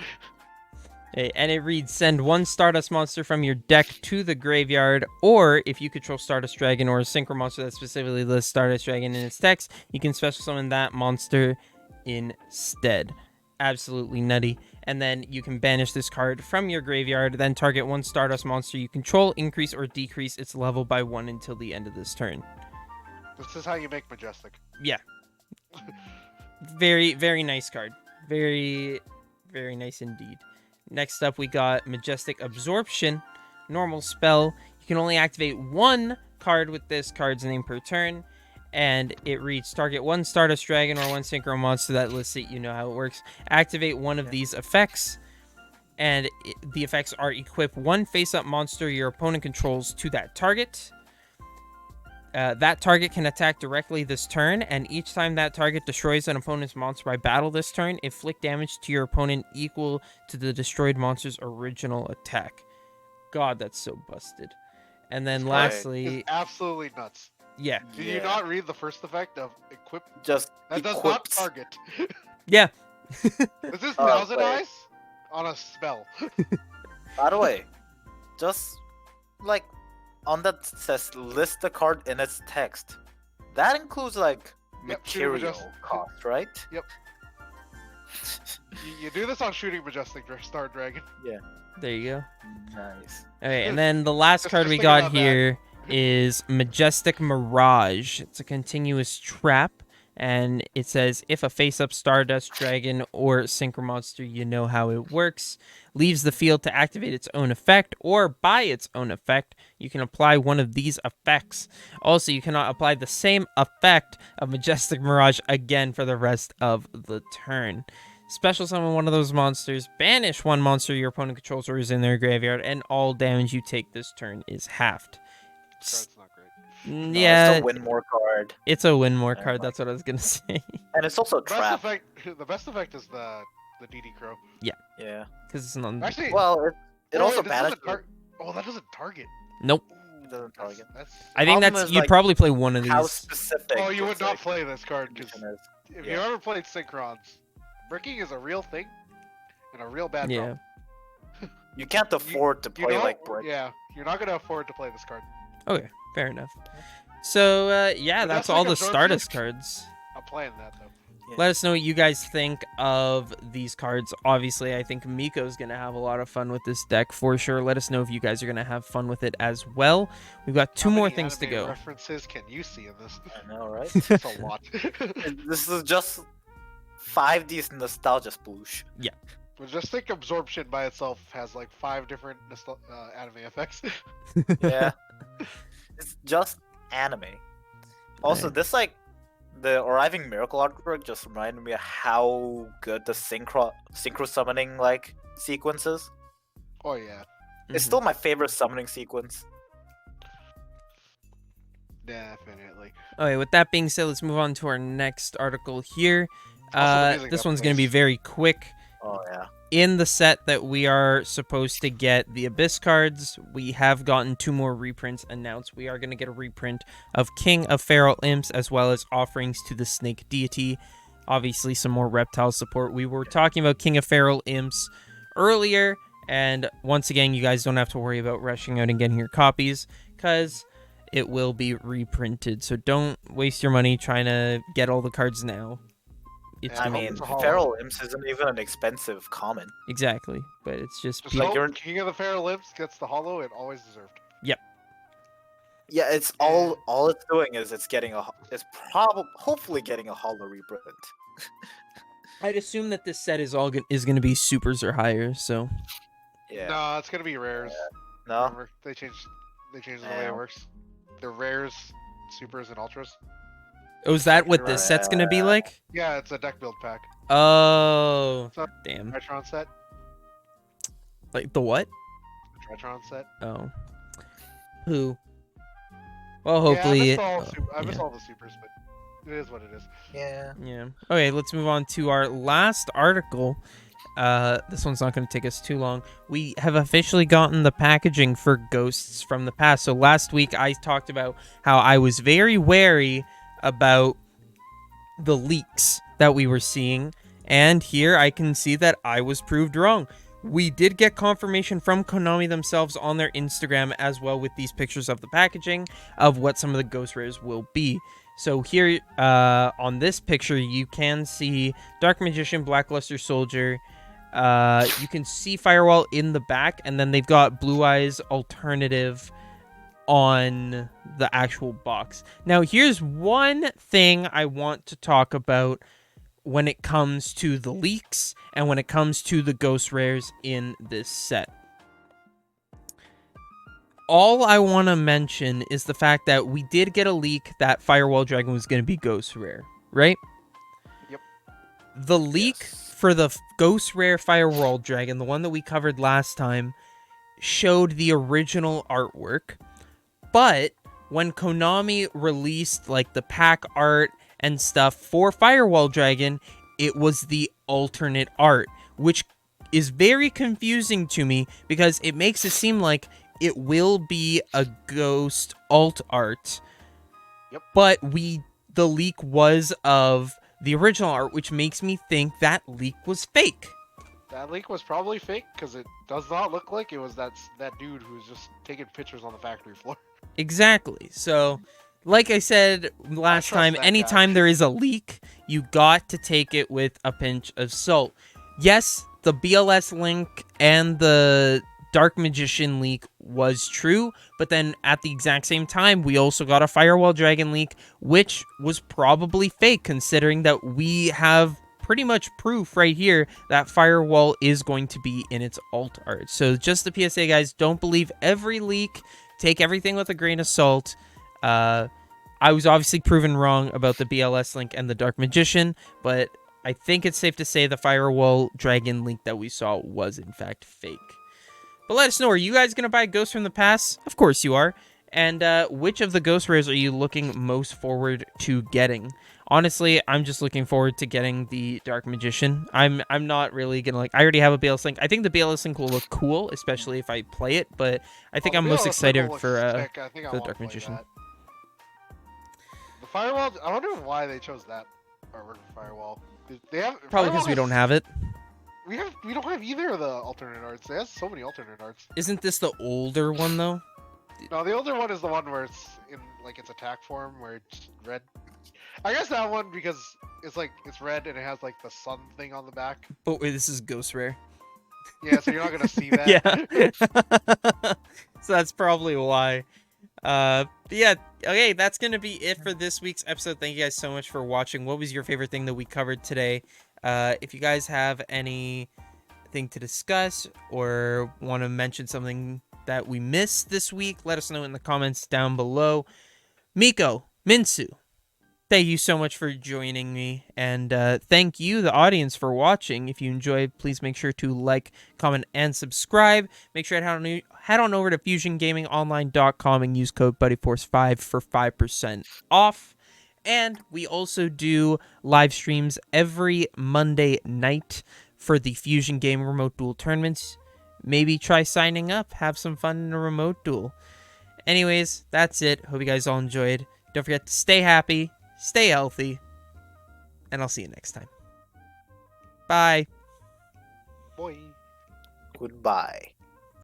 And it reads, send 1 Stardust monster from your deck to the graveyard, or if you control Stardust Dragon or a Synchro Monster that specifically lists Stardust Dragon in its text, you can special summon that monster instead. Absolutely nutty. And then you can banish this card from your graveyard, then target 1 Stardust monster you control, increase or decrease its level by 1 until the end of this turn. This is how you make Majestic. Yeah. Very, very nice card. Very, very nice indeed. Next up, we got Majestic Absorption. Normal spell. You can only activate 1 card with this card's name per turn. And it reads, target 1 Stardust Dragon or 1 Synchro Monster that lists it. You know how it works. Activate one of these effects. And the effects are equip 1 face-up monster your opponent controls to that target. That target can attack directly this turn, and each time that target destroys an opponent's monster by battle this turn, inflict damage to your opponent equal to the destroyed monster's original attack. God, that's so busted. And then This card lastly, is absolutely nuts. yeah. Did you not read the first effect of equip? Just That does not equips. target. Yeah. This is Thousand wait. Eyes on a spell. By the way, just like on that says list the card in its text. That includes like Yep, shooting material majestic. cost, right? Yep. You do this on Shooting Majestic Star Dragon. There you go. Nice. Okay, and then the last Just card we think got about that. here is Majestic Mirage. It's a continuous trap, and it says if a face-up Stardust Dragon or Synchro Monster, you know how it works, leaves the field to activate its own effect, or by its own effect, you can apply one of these effects. Also, you cannot apply the same effect of Majestic Mirage again for the rest of the turn. Special summon one of those monsters, banish one monster your opponent controls or is in their graveyard, and all damage you take this turn is halved. This card's not great. No, Yeah, it's a win more card, it's a win more Oh card. my That's what I was gonna say. and it's also a trap. The best effect is the DD Crow. Yeah. Because it's not. Actually, Well, it oh, also wait, this banishes. doesn't oh, that doesn't target. Nope. It doesn't That's, target. that's I think problem that's is, you'd like, probably play one of How these. specific? Oh, you would its, not like, play this card because condition is. if Yeah. you ever played Synchrons, bricking is a real thing and a real bad Yeah. problem. You can't afford to You play don't- like brick. Yeah, you're not gonna afford to play this card. Okay, fair enough. So yeah, But that's that's all like the a drug Stardust disc. cards. I'm playing that though. Let us know what you guys think of these cards. Obviously, I think Miko's going to have a lot of fun with this deck for sure. Let us know if you guys are going to have fun with it as well. We've got two How more many things to anime go. References can you see in this? I know, right? It's a lot. This is just 5D's nostalgia sploosh. But just think Absorption by itself has like 5 different anime effects. Yeah. It's just anime. Also, Right. this like the arriving miracle artwork just reminded me of how good the synchro summoning like sequences. Oh yeah, It's Mhm. still my favorite summoning sequence. definitely. Okay, with that being said, let's move on to our next article here. Also, the music This got one's going to be placed. very quick. Oh yeah. In the set that we are supposed to get the Abyss cards, we have gotten 2 more reprints announced. We are going to get a reprint of King of Feral Imps as well as Offerings to the Snake Deity. Obviously, some more reptile support. We were talking about King of Feral Imps earlier, and once again, you guys don't have to worry about rushing out and getting your copies because it will be reprinted. So don't waste your money trying to get all the cards now. It's Yeah, I gonna mean, it's a hollow. Feral Imps isn't even an expensive common. exactly, but it's just Just people. like hope you're- King of the Feral Lips gets the hollow it always deserved. Yeah, it's all it's doing is it's probably hopefully getting a hollow reprint. I'd assume that this set is going to be supers or higher. So Yeah. No, it's gonna be rares. No. Remember, they changed the way Yeah. it works. They're rares, supers, and ultras. oh, is that what Right. this set's going to be like? Yeah, it's a deck build pack. Oh, So- damn! Tritron set. Like the what? Tritron set. Oh, who? Well, hopefully yeah, it. I missed yeah. all the supers, but it is what it is. Yeah. Yeah. Okay, let's move on to our last article. This one's not going to take us too long. We have officially gotten the packaging for Ghosts from the Past. So last week I talked about how I was very wary about the leaks that we were seeing, and here I can see that I was proved wrong. We did get confirmation from Konami themselves on their Instagram as well with these pictures of the packaging of what some of the Ghost Rares will be. So here on this picture, you can see Dark Magician, Blackluster Soldier. You can see Firewall in the back, and then they've got Blue Eyes Alternative on the actual box. Now, here's one thing I want to talk about when it comes to the leaks and when it comes to the Ghost Rares in this set. All I want to mention is the fact that we did get a leak that Firewall Dragon was going to be Ghost Rare, right? Yep. The leak Yes. for the Ghost Rare Firewall Dragon, the one that we covered last time, showed the original artwork. But when Konami released like the pack art and stuff for Firewall Dragon, it was the alternate art, which is very confusing to me because it makes it seem like it will be a ghost alt art. Yep. But the leak was of the original art, which makes me think that leak was fake. That leak was probably fake because it does not look like it was that dude who was just taking pictures on the factory floor. Exactly. So, like I said last time, anytime there is a leak, you got to take it with a pinch of salt. Yes, the BLS link and the Dark Magician leak was true, but then at the exact same time, we also got a Firewall Dragon leak, which was probably fake, considering that we have pretty much proof right here that Firewall is going to be in its alt art. So just the PSA, guys, don't believe every leak. Take everything with a grain of salt. I was obviously proven wrong about the BLS link and the Dark Magician, but I think it's safe to say the Firewall Dragon link that we saw was in fact fake. But let us know, are you guys going to buy Ghosts from the Past? Of course you are. And which of the Ghost Rares are you looking most forward to getting? Honestly, I'm just looking forward to getting the Dark Magician. I'm not really going to I already have a BLS Link. I think the BLS Link will look cool, especially if I play it, but I think I'm most excited for the Dark Magician. That. The Firewall, I wonder why they chose that artwork for Firewall. They have, probably because we don't have it. We don't have either of the alternate arts. They have so many alternate arts. Isn't this the older one though? No, the older one is the one where it's in its attack form, where it's red. I guess that one because it's red and it has the sun thing on the back. But wait, this is Ghost Rare. Yeah, so you're not gonna see that. Yeah. So that's probably why. But yeah, okay, that's gonna be it for this week's episode. Thank you guys so much for watching. What was your favorite thing that we covered today? If you guys have anything to discuss or want to mention something that we missed this week, let us know in the comments down below. Miko, Minsu, thank you so much for joining me, and thank you, the audience, for watching. If you enjoyed, please make sure to like, comment, and subscribe. Make sure to head on over to FusionGamingOnline.com and use code BuddyForce5 for 5% off. And we also do live streams every Monday night for the Fusion Game Remote Duel tournaments. Maybe try signing up, have some fun in a remote duel. Anyways, that's it. Hope you guys all enjoyed. Don't forget to stay happy, stay healthy, and I'll see you next time. Bye. Boy. Goodbye.